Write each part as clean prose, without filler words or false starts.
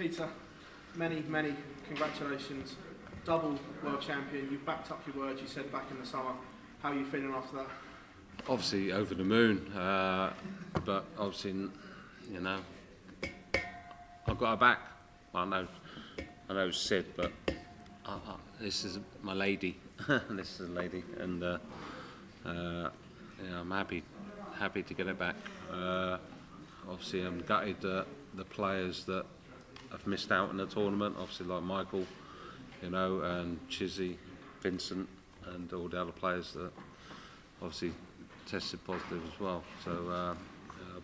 Peter, many congratulations. Double world champion. You backed up your words you said back in the summer. How are you feeling after that? Obviously over the moon, but obviously, you know, I've got her back. I know it's Sid, but this is my lady. This is a lady, and yeah, I'm happy to get it back. Obviously, I'm gutted that the players that have missed out in the tournament, obviously like Michael, you know, and Chizzy, Vincent, and all the other players that obviously tested positive as well. So,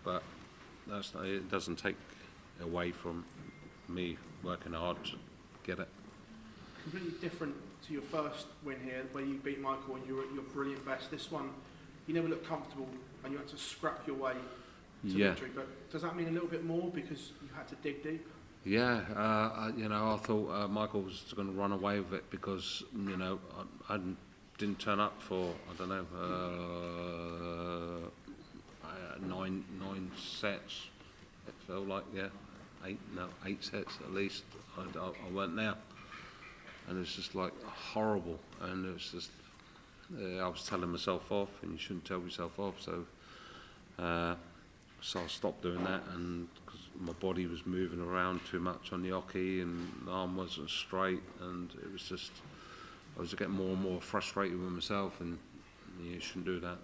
but that's not, it doesn't take away from me working hard to get it. Completely different to your first win here, where you beat Michael and you were at your brilliant best. This one, you never looked comfortable and you had to scrap your way to victory. But does that mean a little bit more because you had to dig deep? Yeah, you know, I thought Michael was going to run away with it because, you know, I didn't turn up for, I don't know, 9 sets. It felt like, yeah, 8 sets at least. I weren't there, and it's just like horrible. And it was just, I was telling myself off, and you shouldn't tell yourself off. So, so I stopped doing that, and because my body was moving around too much on the hockey, and the arm wasn't straight, and it was just, I was getting more and more frustrated with myself, and you shouldn't do that.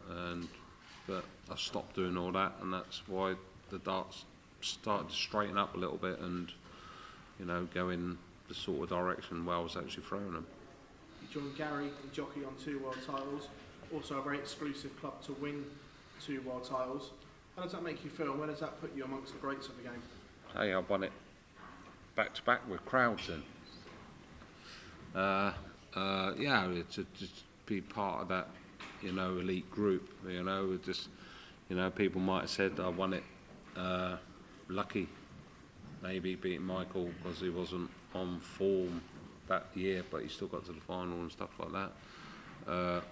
But I stopped doing all that, and that's why the darts started to straighten up a little bit, and you know, go in the sort of direction where I was actually throwing them. You joined Gary and Jockey on 2 world titles, also a very exclusive club to win 2 world titles. How does that make you feel? Where does that put you amongst the greats of the game? Hey, I won it back to back with crowds, and yeah, to just be part of that, you know, elite group. You know, just, you know, people might have said I won it lucky, maybe beating Michael because he wasn't on form that year, but he still got to the final and stuff like that.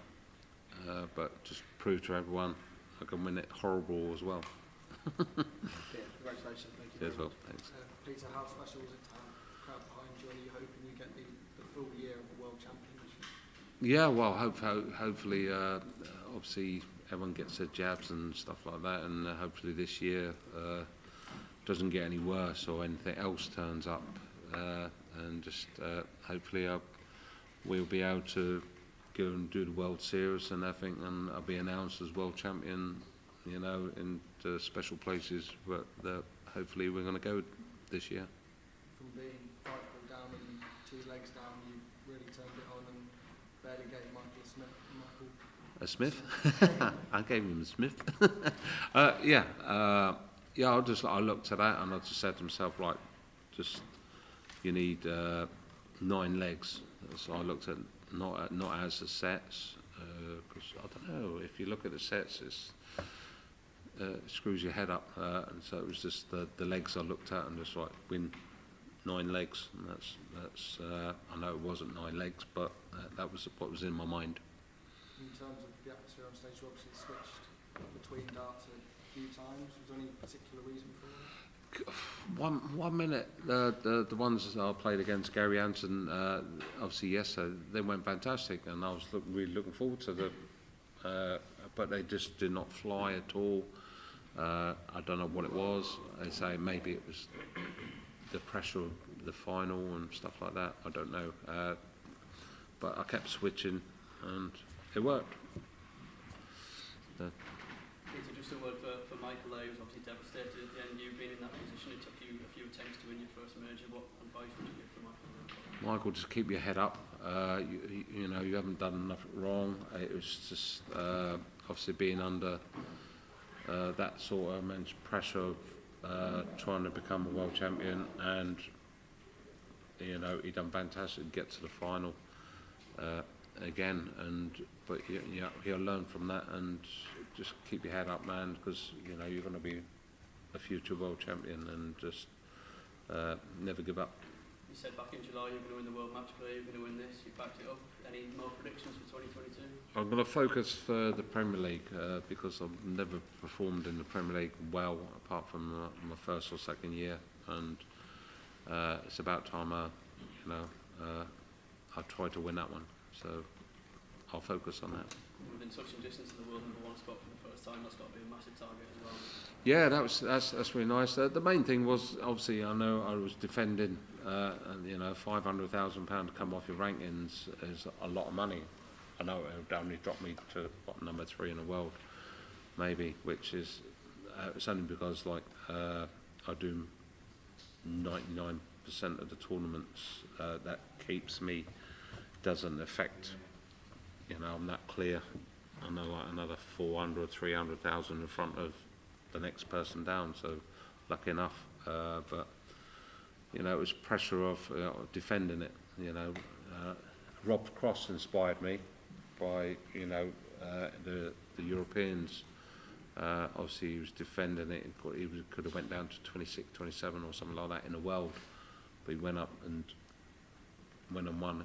But just prove to everyone I can win it horrible as well. Yeah, congratulations, thank you. Cheers, well, thanks. Peter, how special is it to have a crowd behind you? Are you hoping you get the full year of the World Championship? Yeah, well, hopefully, obviously everyone gets their jabs and stuff like that, and hopefully this year doesn't get any worse or anything else turns up, and just hopefully we'll be able to go and do the World Series and everything, and I'll be announced as world champion, you know, in the special places that hopefully we're going to go this year. From being 5 foot down and 2 legs down, you really turned it on and barely gave Michael A Smith? I gave him a Smith. Yeah, I looked at that and I just said to myself, like, just you need 9 legs. So I looked at not as the sets, because I don't know, if you look at the sets, it screws your head up, and so it was just the legs I looked at and just like win 9 legs, and that's I know it wasn't 9 legs, but that was what was in my mind. In terms of the atmosphere on stage, you obviously switched between darts a few times. Was there any particular reason for it? 1 minute, the ones I played against Gary Anson, obviously yesterday, they went fantastic, and I was really looking forward to them, but they just did not fly at all. I don't know what it was. I say maybe it was the pressure of the final and stuff like that. I don't know, but I kept switching, and it worked. Peter, just a word for Michael there, who was obviously devastated at the end. You've been in that position, it took you a few attempts to win your first major. What advice would you give for Michael? Michael, just keep your head up. You know, you haven't done nothing wrong. It was just obviously being under that sort of immense pressure of trying to become a world champion, and you know, he done fantastic to get to the final again, but you'll learn from that, and just keep your head up, man, because you know you're going to be a future world champion, and just never give up. You said back in July you're going to win the World Match Play, you're going to win this, you backed it up. Any more predictions for 2022? I'm going to focus for the Premier League because I've never performed in the Premier League well, apart from my first or second year, and it's about time I try to win that one. So I'll focus on that. Within touching distance of the world #1 spot for the first time, that's got to be a massive target as well. Yeah, that's really nice. The main thing was, obviously, I know I was defending, and £500,000 to come off your rankings is a lot of money. I know it would only drop me to number 3 in the world, maybe, which is it's only because I do 99% of the tournaments that keeps me, doesn't affect. I'm that clear. I know another 400, 300,000 in front of the next person down, so lucky enough. But it was pressure of defending it. Rob Cross inspired me by the Europeans. Obviously, he was defending it. He could have went down to 26, 27 or something like that in the world, but he went up and won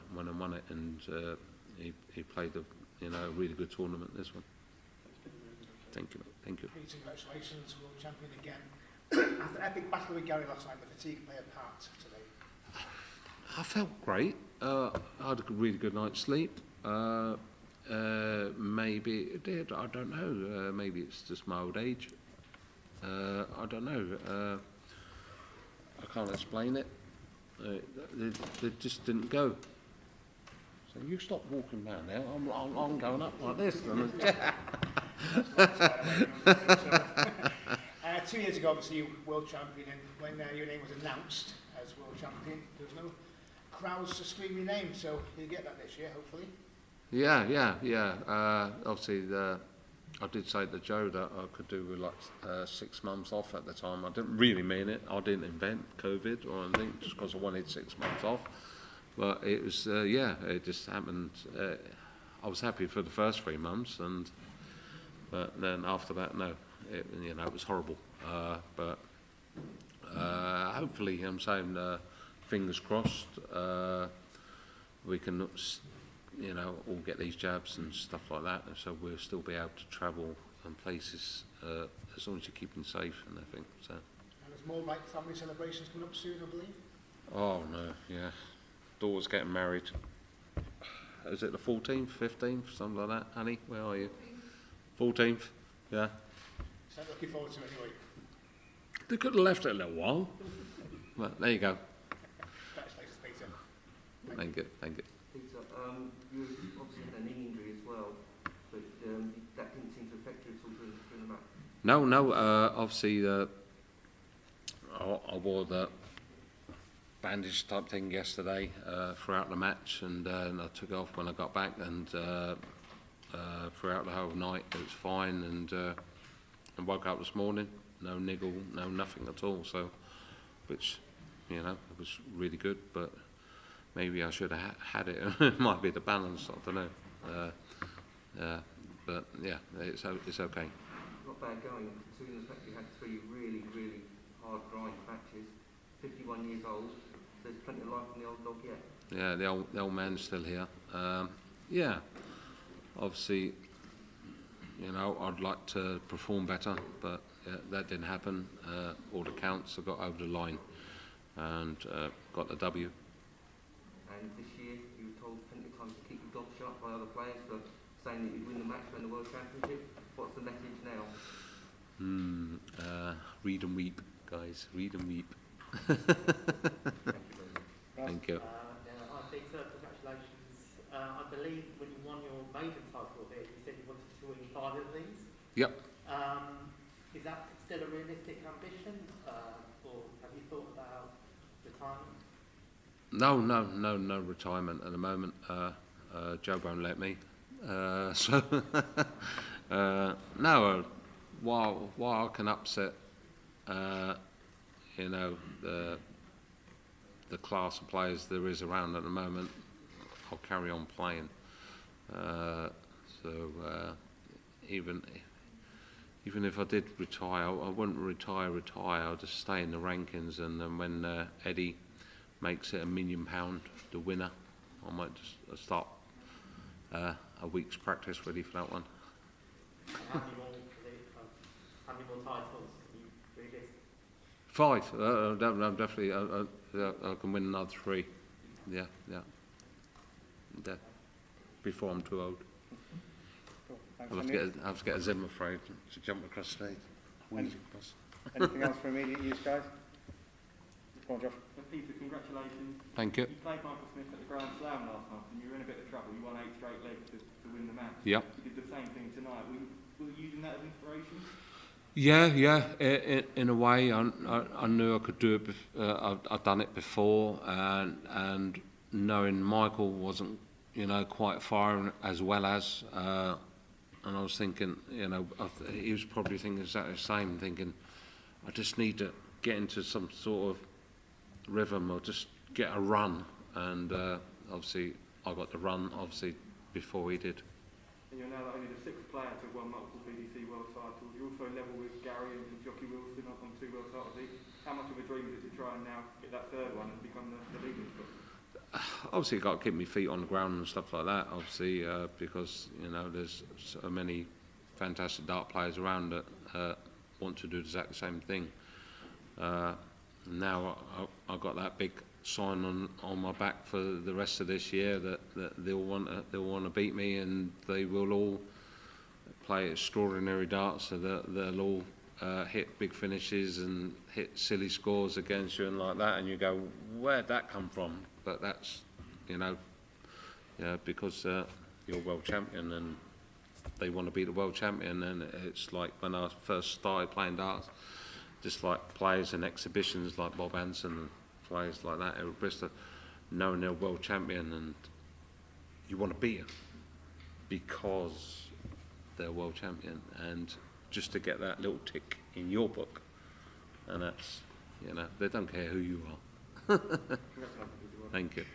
it, and he played a really good tournament. This one. Thank you. Peter, congratulations, world champion again. After epic battle with Gary last night, the fatigue play a part today. I felt great. I had a really good night's sleep. Maybe it did. I don't know. Maybe it's just my old age. I don't know. I can't explain it. They just didn't go. So you stop walking round now. I'm going up like this. 2 years ago, obviously, you were world champion, and when your name was announced as world champion, there was no crowds to scream your name, so you'll get that this year, hopefully. Yeah. Obviously, I did say to Joe that I could do with 6 months off at the time. I didn't really mean it. I didn't invent COVID or anything, just because I wanted 6 months off. But it was, it just happened. I was happy for the first 3 months, but then after that, no. It was horrible. But hopefully, I'm saying, fingers crossed, we can, all get these jabs and stuff like that, and so we'll still be able to travel and places as long as you're keeping safe and everything. So. And there's more family celebrations coming up soon, I believe. Oh no, yeah. Daughter's getting married. Is it the 14th, 15th, something like that? Honey, where are you? 14th, yeah. So looking forward to it anyway. They could have left it a little while. But there you go. Congratulations, Peter. Thank you. Peter, you obviously had a knee injury as well, but that didn't seem to affect you at all during the match. No. Obviously, I wore the bandage type thing yesterday throughout the match, and I took it off when I got back, and throughout the whole night it was fine, and woke up this morning, no niggle, no nothing at all. So, which it was really good, but maybe I should have had it. It might be the balance, I don't know. But yeah, it's okay. Not bad going, considering the fact you had 3 really, really hard grind matches. 51 years old, so there's plenty of life in the old dog yet. Yeah, the old man's still here. Obviously, I'd like to perform better, but that didn't happen. All the counts, I got over the line and got the W. And this year, you were told plenty of times to keep your gob shut by other players for saying that you'd win the match when the World Championship. What's the message now? Read and weep, guys. Read and weep. Thank you. I think, sir, congratulations. I believe when you won your maiden title here, you said you wanted to win 5 of these. Yep. Is that still a realistic ambition, or have you thought about retirement? No retirement at the moment. Joe won't let me. No. While I can upset, the class of players there is around at the moment, I'll carry on playing. Even if I did retire, I wouldn't retire. I'll just stay in the rankings, and then when Eddie makes it £1 million, the winner, I might just start a week's practice ready for that one. How many more titles can you really? 5. Definitely. I can win another 3. Yeah. Before I'm too old. Cool. Thanks, I'll have to get a Zimmer frame to jump across stage. Anything else for immediate use, guys? Go on, Josh. Peter, congratulations. Thank you. You played Michael Smith at the Grand Slam last month and you were in a bit of trouble. You won 8 straight legs to win the match. Yep. You did the same thing tonight. Were you using that as inspiration? Yeah. In a way, I knew I could do it. I've done it before, and knowing Michael wasn't, quite firing as well as, and I was thinking, he was probably thinking exactly the same, thinking, I just need to get into some sort of rhythm or just get a run, and obviously I got the run before he did. And you're now only the 6th player to have won multiple PDC world titles. You're also level with Gary and Jockey Wilson on 2 world titles each. How much of a dream is it to try and now get that 3rd one and become the leading spot? Obviously, got to keep my feet on the ground and stuff like that. Obviously, because there's so many fantastic dart players around that want to do exactly the same thing. Now I've got that big sign on my back for the rest of this year that they'll want to beat me, and they will all play extraordinary darts, so that they'll all hit big finishes and hit silly scores against you and like that, and you go, where'd that come from? But that's, because you're world champion and they want to be the world champion. And it's like when I first started playing darts, just like players in exhibitions like Bob Hanson and players like that, Eric Brister, knowing they're world champion and you want to beat them because they're world champion, and just to get that little tick in your book, and that's, they don't care who you are. Thank you.